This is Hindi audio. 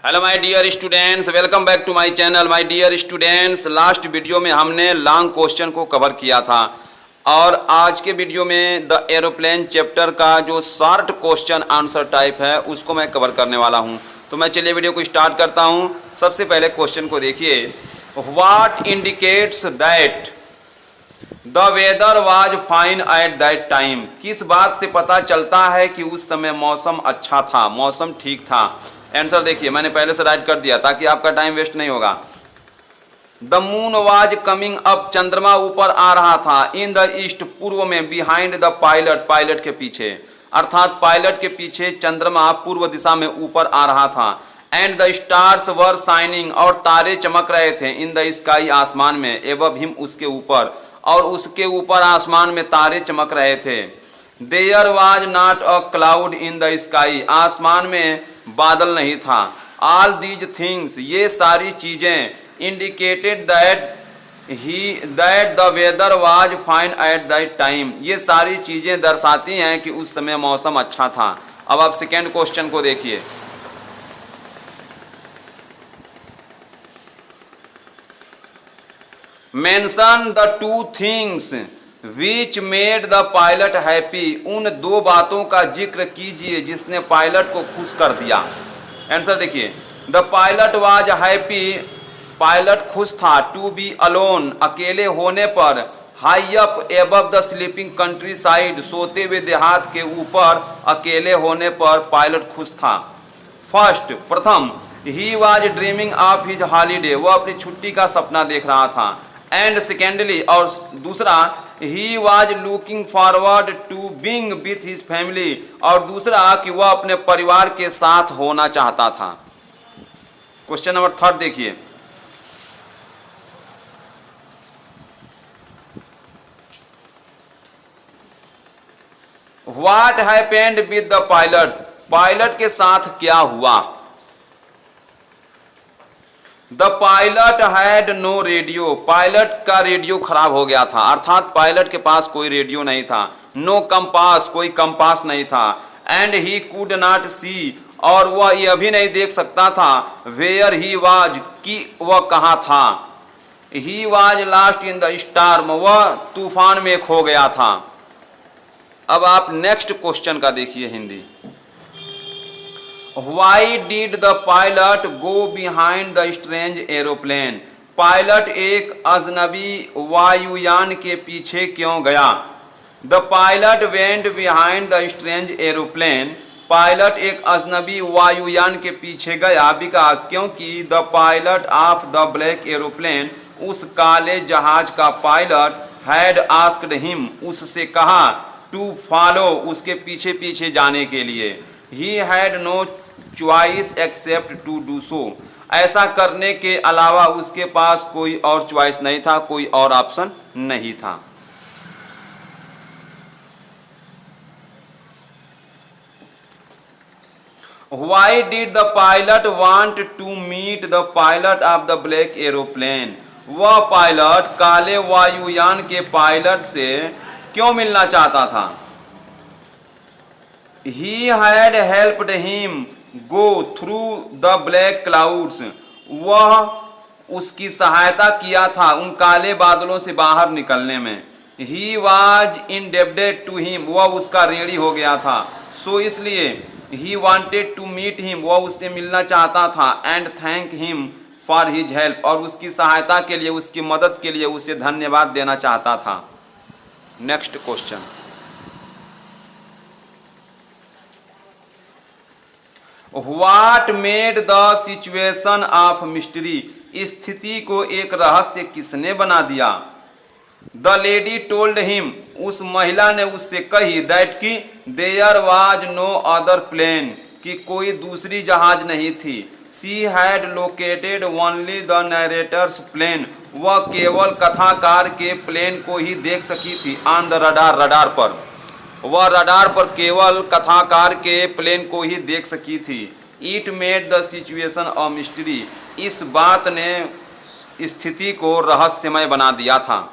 Hello my dear students, welcome back to my channel. My dear students, last video में हमने लॉन्ग क्वेश्चन को कवर किया था और आज के वीडियो में द एरोप्लेन चैप्टर का जो शॉर्ट क्वेश्चन आंसर टाइप है उसको मैं कवर करने वाला हूं। तो मैं चलिए वीडियो को स्टार्ट करता हूं। सबसे पहले क्वेश्चन को देखिए, what indicates that the weather was fine at that time. किस बात से पता चलता है कि उस समय मौसम अच्छा था, मौसम ठीक था। आंसर देखिए, मैंने पहले से राइट कर दिया ताकि आपका टाइम वेस्ट नहीं होगा। The moon was coming up, चंद्रमा ऊपर आ रहा था। इन द ईस्ट, पूर्व में। बिहाइंड द पायलट, पायलट के पीछे, अर्थात पायलट के पीछे चंद्रमा पूर्व दिशा में ऊपर आ रहा था। And the stars were shining, और तारे चमक रहे थे। इन द स्काई, आसमान में। एबव हिम, उसके ऊपर, और उसके ऊपर आसमान में तारे चमक रहे थे। There was not a cloud in the sky, आसमान में बादल नहीं था। ऑल दीज थिंग्स, ये सारी चीजें, indicated that the weather was fine at that time, ये सारी चीजें दर्शाती हैं कि उस समय मौसम अच्छा था। अब आप सेकेंड क्वेश्चन को देखिए। Mention the two things which made the pilot happy, उन दो बातों का जिक्र कीजिए जिसने पायलट को खुश कर दिया। आंसर देखिए, the pilot was happy, pilot खुश था। टू बी अलोन, अकेले होने पर। High up above the sleeping country side, सोते हुए देहात के ऊपर अकेले होने पर पायलट खुश था। फर्स्ट, प्रथम, he was dreaming of his holiday, वह अपनी छुट्टी का सपना देख रहा था। एंड सेकेंडली, और दूसरा, he was looking forward to being with his family, और दूसरा कि वह अपने परिवार के साथ होना चाहता था। क्वेश्चन नंबर थर्ड देखिए, what happened with the pilot, pilot के साथ क्या हुआ। The pilot had no radio, pilot का रेडियो खराब हो गया था, अर्थात पायलट के पास कोई रेडियो नहीं था। नो कंपास, कोई कंपास नहीं था। एंड ही कुड नॉट सी, और वह यह भी नहीं देख सकता था। वेयर ही वाज, कि वह कहाँ था। He was lost in the storm, वह तूफान में खो गया था। अब आप नेक्स्ट क्वेश्चन का देखिए Hindi. Why did the pilot go behind the strange aeroplane? Pilot एक अजनबी वायुयान के पीछे क्यों गया। The pilot went behind the strange aeroplane, pilot एक अजनबी वायुयान के पीछे गया। बिकॉज, क्योंकि the pilot of the black aeroplane, उस काले जहाज का पायलट, हैड आस्क्ड हिम, उससे कहा, टू फॉलो, उसके पीछे पीछे जाने के लिए। He had no choice except to do so, ऐसा करने के अलावा उसके पास कोई और चॉइस नहीं था, कोई और ऑप्शन नहीं था। Why did the pilot want to meet the pilot of the black aeroplane? वह पायलट काले वायुयान के पायलट से क्यों मिलना चाहता था। He had helped him go through the black clouds, वह उसकी सहायता किया था उन काले बादलों से बाहर निकलने में। He was indebted to him, वह उसका ऋणी हो गया था। So इसलिए, he wanted to meet him, वह उससे मिलना चाहता था। And thank him for his help, और उसकी सहायता के लिए, उसकी मदद के लिए उसे धन्यवाद देना चाहता था। Next question, What made the situation of mystery? स्थिति को एक रहस्य किसने बना दिया। The lady told him, उस महिला ने उससे कही, that कि there was no other plane, कि कोई दूसरी जहाज नहीं थी। She had located only the narrator's plane, वह केवल कथाकार के प्लेन को ही देख सकी थी। On the radar, रडार पर, वह रडार पर केवल कथाकार के प्लेन को ही देख सकी थी। It made the situation a mystery, इस बात ने स्थिति को रहस्यमय बना दिया था।